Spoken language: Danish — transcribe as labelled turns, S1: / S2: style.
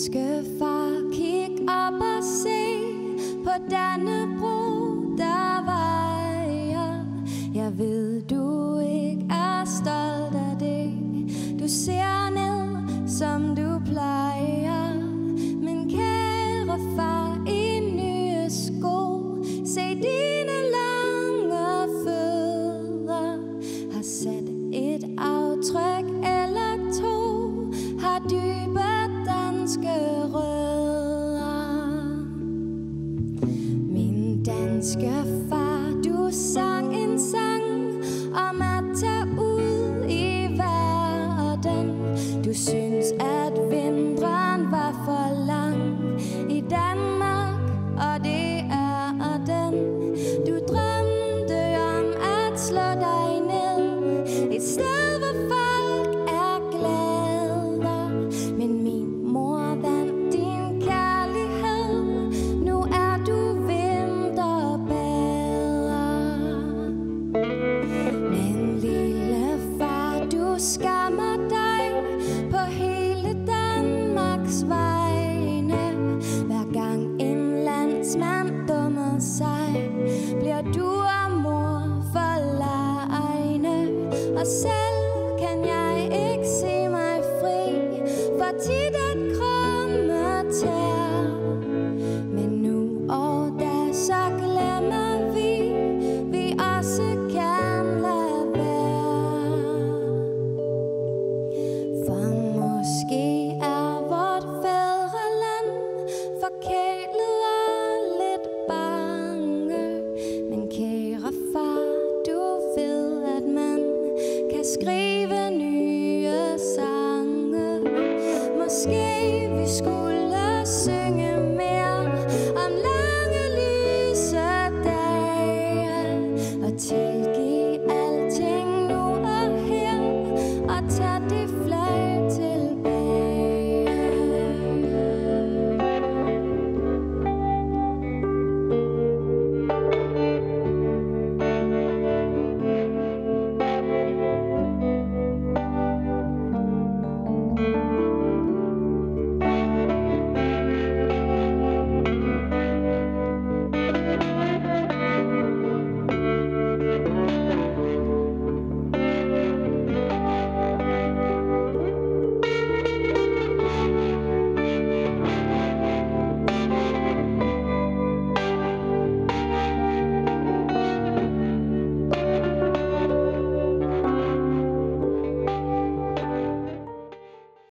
S1: danske far, kig op og se på Dannebrog, der vejer. Jeg ved, du ikke er stolt af det. Du ser ned, som du plejer. Men kære far i nye sko, se dine lange fødder har sat et aftryk eller to, har dybe danske rødder. Min danske far, du sang en sang om at tage ud i verden. Du synes, at vinteren var for lang i Danmark, og det er den. Du drømte om at slå dig ned et sted, hvor folk er glade. Men min mor vandt din kærlighed. Nu er du vinterbader. Men lille far, du skammer dig på hele Danmarks vegne. Hver gang en landsmand dummer sig, bliver du og mor forlegne. Og selv